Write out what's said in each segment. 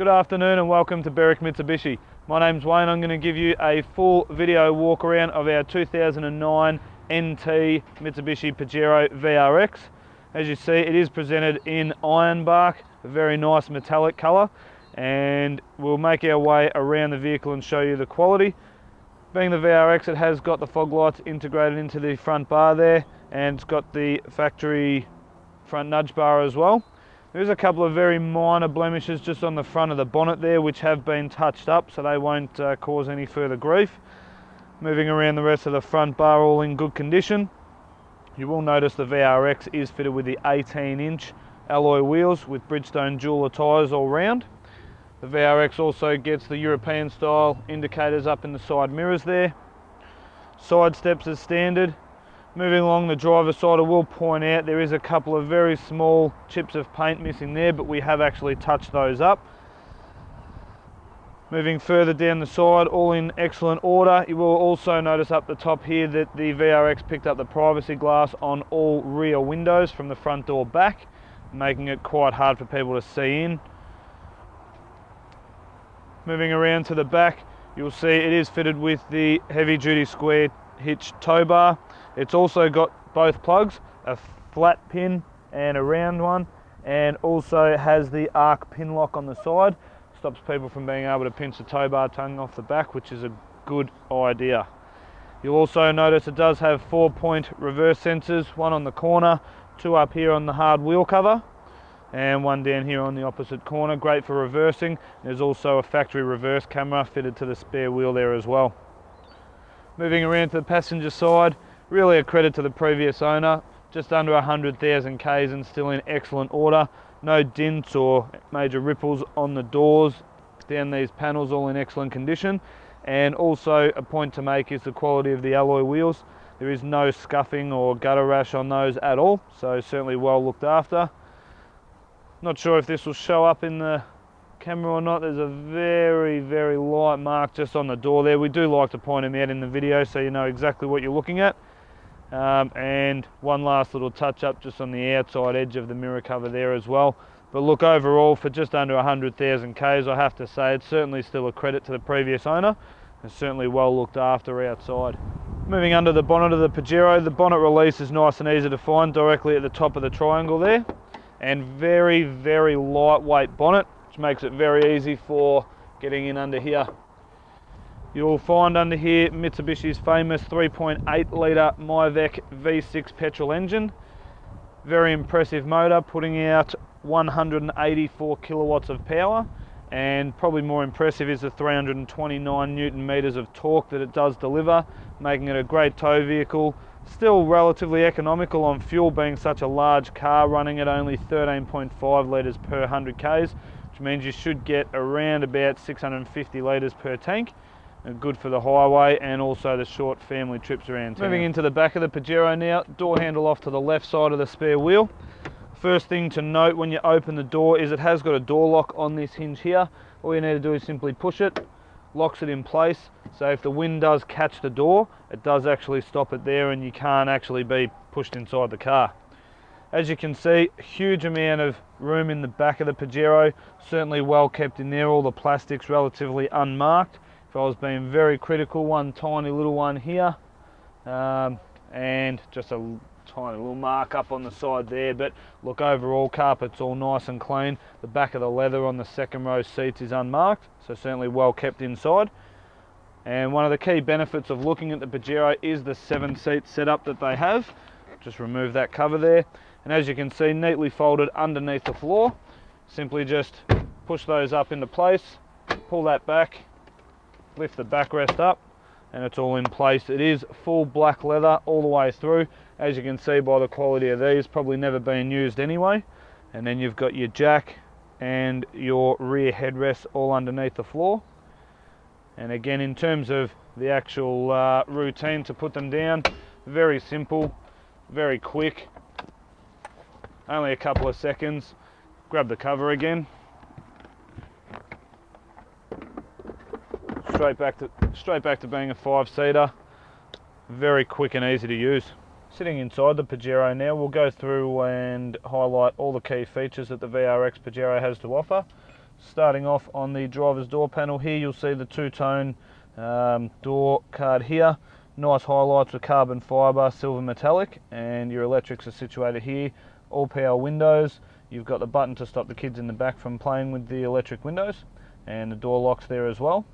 Good afternoon and welcome to Berwick Mitsubishi. My name's Wayne. I'm going to give you a full video walk around of our 2009 NT Mitsubishi Pajero VRX. As you see, it is presented in ironbark, a very nice metallic colour, and we'll make our way around the vehicle and show you the quality. Being the VRX, it has got the fog lights integrated into the front bar there, and it's got the factory front nudge bar as well. There's a couple of very minor blemishes just on the front of the bonnet there, which have been touched up, so they won't cause any further grief. Moving around the rest of the front bar, all in good condition. You will notice the VRX is fitted with the 18-inch alloy wheels with Bridgestone jeweler tyres all round. The VRX also gets the European style indicators up in the side mirrors there. Side steps as standard. Moving along the driver's side, I will point out there is a couple of very small chips of paint missing there, but we have actually touched those up. Moving further down the side, all in excellent order. You will also notice up the top here that the VRX picked up the privacy glass on all rear windows from the front door back, making it quite hard for people to see in. Moving around to the back, you'll see it is fitted with the heavy duty square hitch tow bar. It's also got both plugs, a flat pin and a round one, and also has the arc pin lock on the side. Stops people from being able to pinch the tow bar tongue off the back, which is a good idea. You'll also notice it does have 4-point reverse sensors, one on the corner, two up here on the hard wheel cover, and one down here on the opposite corner. Great for reversing. There's also a factory reverse camera fitted to the spare wheel there as well. Moving around to the passenger side, really a credit to the previous owner. Just under 100,000 Ks and still in excellent order. No dents or major ripples on the doors. Down these panels, all in excellent condition. And also a point to make is the quality of the alloy wheels. There is no scuffing or gutter rash on those at all, so certainly well looked after. Not sure if this will show up in the camera or not. There's a very light mark just on the door there. We do like to point them out in the video so you know exactly what you're looking at. And one last little touch up just on the outside edge of the mirror cover there as well. But look, overall for just under 100,000 Ks, I have to say it's certainly still a credit to the previous owner. It's certainly well looked after outside. Moving under the bonnet of the Pajero, the bonnet release is nice and easy to find directly at the top of the triangle there. And very lightweight bonnet, which makes it very easy for getting in under here. You'll find under here Mitsubishi's famous 3.8 litre Myvec V6 petrol engine. Very impressive motor, putting out 184 kilowatts of power, and probably more impressive is the 329 Newton meters of torque that it does deliver, making it a great tow vehicle. Still relatively economical on fuel, being such a large car, running at only 13.5 litres per 100 Ks, which means you should get around about 650 litres per tank. Good for the highway and also the short family trips around town. Moving into the back of the Pajero now, door handle off to the left side of the spare wheel. First thing to note when you open the door is it has got a door lock on this hinge here. All you need to do is simply push it, locks it in place, so if the wind does catch the door, it does actually stop it there and you can't actually be pushed inside the car. As you can see, huge amount of room in the back of the Pajero, certainly well kept in there, all the plastics relatively unmarked. If I was being very critical, one tiny little one here, and just a tiny little mark up on the side there. But look, overall carpet's all nice and clean. The back of the leather on the second row seats is unmarked, so certainly well kept inside. And one of the key benefits of looking at the Pajero is the 7-seat setup that they have. Just remove that cover there, and as you can see, neatly folded underneath the floor. Simply just push those up into place, pull that back, lift the backrest up, and it's all in place. It is full black leather all the way through. As you can see by the quality of these, probably never been used anyway. And then you've got your jack and your rear headrest all underneath the floor. And again, in terms of the actual routine to put them down, very simple, very quick, only a couple of seconds. Grab the cover again, straight back to being a 5-seater. Very quick and easy to use. Sitting inside the Pajero now, we'll go through and highlight all the key features that the VRX Pajero has to offer. Starting off on the driver's door panel here, you'll see the two-tone door card here. Nice highlights with carbon fibre, silver metallic, and your electrics are situated here. All power windows. You've got the button to stop the kids in the back from playing with the electric windows, and the door locks there as well.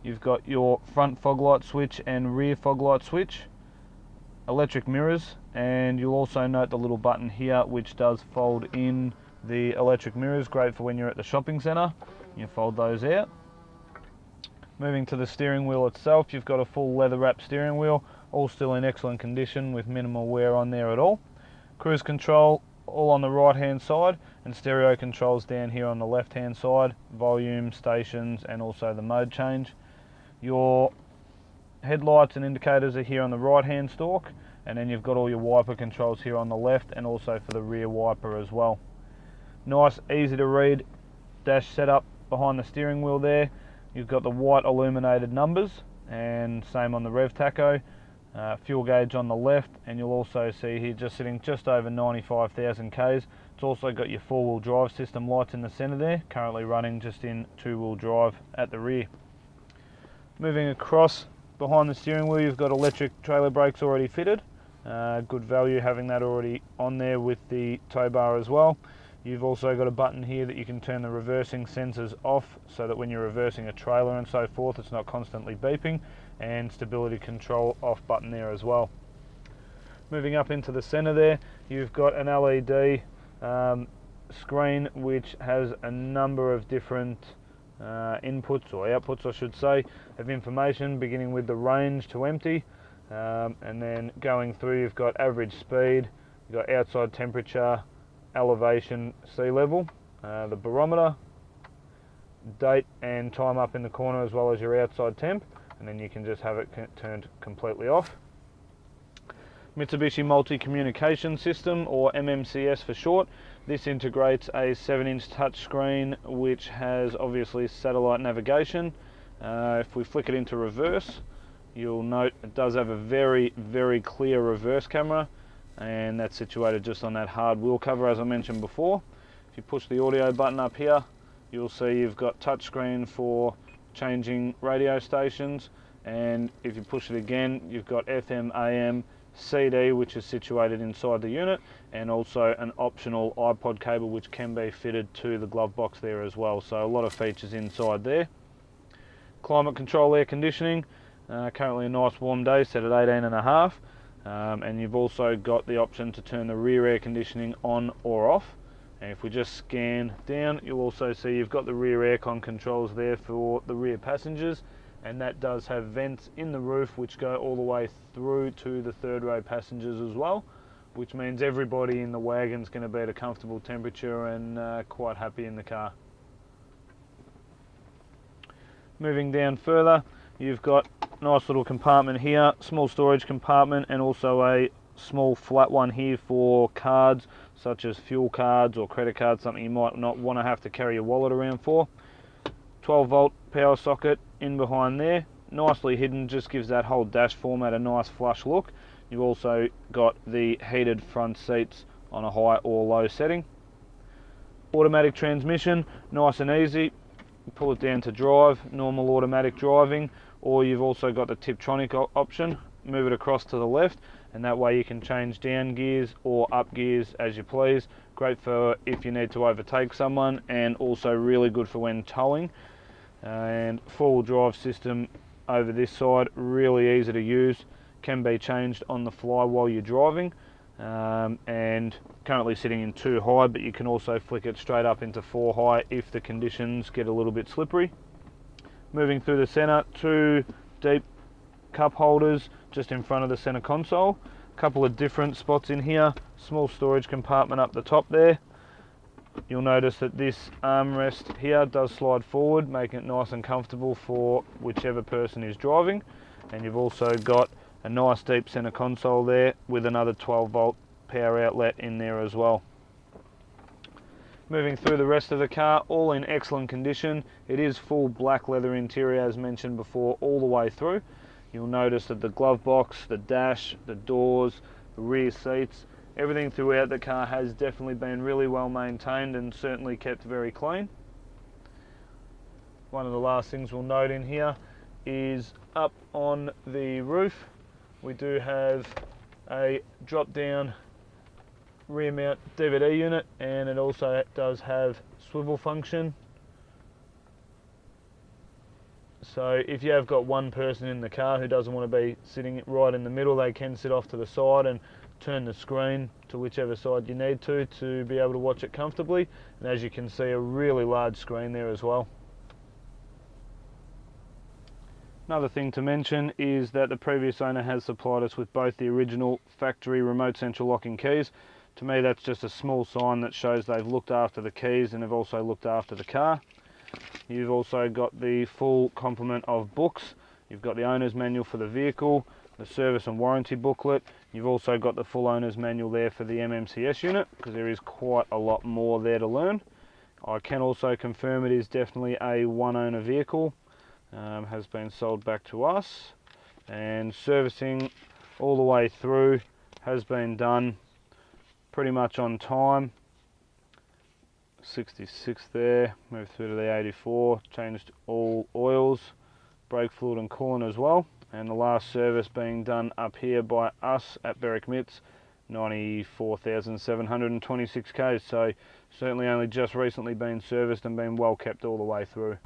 You've got your front fog light switch and rear fog light switch, electric mirrors, and you'll also note the little button here which does fold in the electric mirrors, great for when you're at the shopping centre. You fold those out. Moving to the steering wheel itself, you've got a full leather wrap steering wheel, all still in excellent condition with minimal wear on there at all. Cruise control all on the right hand side, and stereo controls down here on the left hand side, volume, stations, and also the mode change. Your headlights and indicators are here on the right hand stalk, and then you've got all your wiper controls here on the left and also for the rear wiper as well. Nice, easy to read dash setup behind the steering wheel there. You've got the white illuminated numbers, and same on the rev tacho. Fuel gauge on the left, and you'll also see here just sitting just over 95,000 Ks. It's also got your four-wheel drive system lights in the centre there, currently running just in two-wheel drive at the rear. Moving across behind the steering wheel, you've got electric trailer brakes already fitted. Good value having that already on there with the tow bar as well. You've also got a button here that you can turn the reversing sensors off so that when you're reversing a trailer and so forth, it's not constantly beeping, and stability control off button there as well. Moving up into the center there, you've got an LED screen which has a number of different inputs or outputs, I should say, of information, beginning with the range to empty, and then going through you've got average speed, you've got outside temperature, elevation, sea level, the barometer, date and time up in the corner, as well as your outside temp, and then you can just have it turned completely off. Mitsubishi Multi-Communication System, or MMCS for short. This integrates a 7-inch touchscreen which has obviously satellite navigation. If we flick it into reverse, you'll note it does have a very, very clear reverse camera, and that's situated just on that hard wheel cover as I mentioned before. If you push the audio button up here, you'll see you've got touchscreen for changing radio stations, and if you push it again, you've got FM, AM, CD, which is situated inside the unit, and also an optional iPod cable which can be fitted to the glove box there as well. So a lot of features inside there. Climate control, air conditioning, currently a nice warm day set at 18.5. And you've also got the option to turn the rear air conditioning on or off. And if we just scan down, you'll also see you've got the rear aircon controls there for the rear passengers, and that does have vents in the roof which go all the way through to the third row passengers as well, which means everybody in the wagon's going to be at a comfortable temperature and quite happy in the car. Moving down further, you've got a nice little compartment here, small storage compartment, and also a small flat one here for cards such as fuel cards or credit cards, something you might not want to have to carry your wallet around for. 12-volt power socket in behind there, nicely hidden, just gives that whole dash format a nice flush look. You've also got the heated front seats on a high or low setting. Automatic transmission, nice and easy. Pull it down to drive, normal automatic driving, or you've also got the Tiptronic option. Move it across to the left, and that way you can change down gears or up gears as you please. Great for if you need to overtake someone, and also really good for when towing. And four-wheel drive system over this side, really easy to use, can be changed on the fly while you're driving, and currently sitting in 2 high, but you can also flick it straight up into 4 high if the conditions get a little bit slippery. Moving through the centre, 2 deep cup holders just in front of the centre console. A couple of different spots in here, small storage compartment up the top there. You'll notice that this armrest here does slide forward, making it nice and comfortable for whichever person is driving. And you've also got a nice deep centre console there with another 12-volt power outlet in there as well. Moving through the rest of the car, all in excellent condition. It is full black leather interior as mentioned before all the way through. You'll notice that the glove box, the dash, the doors, the rear seats, everything throughout the car has definitely been really well maintained and certainly kept very clean. one of the last things we'll note in here is up on the roof we do have a drop down rear mount DVD unit, and it also does have swivel function. So if you have got one person in the car who doesn't want to be sitting right in the middle, they can sit off to the side and turn the screen to whichever side you need to be able to watch it comfortably. And as you can see, a really large screen there as well. Another thing to mention is that the previous owner has supplied us with both the original factory remote central locking keys. To me, that's just a small sign that shows they've looked after the keys and have also looked after the car. You've also got the full complement of books. You've got the owner's manual for the vehicle, the service and warranty booklet. You've also got the full owner's manual there for the MMCS unit, because there is quite a lot more there to learn. I can also confirm it is definitely a one owner vehicle. Has been sold back to us, and servicing all the way through has been done pretty much on time. 66 there, moved through to the 84, changed all oils, brake fluid and coolant as well, and the last service being done up here by us at Berwick Mitsubishi, 94,726 k's, so certainly only just recently been serviced and been well kept all the way through.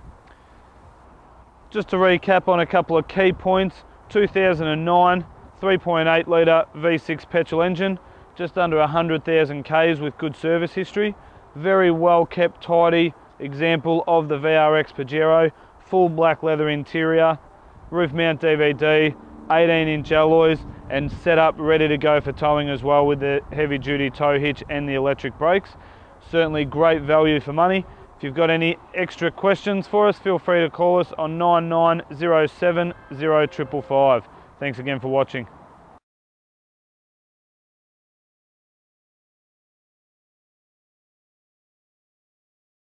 Just to recap on a couple of key points, 2009 3.8 litre V6 petrol engine, just under 100,000 k's with good service history. Very well kept, tidy example of the VRX Pajero, full black leather interior, roof mount DVD, 18-inch alloys, and set up ready to go for towing as well with the heavy duty tow hitch and the electric brakes. Certainly great value for money. If you've got any extra questions for us, feel free to call us on 9907 0555. Thanks again for watching.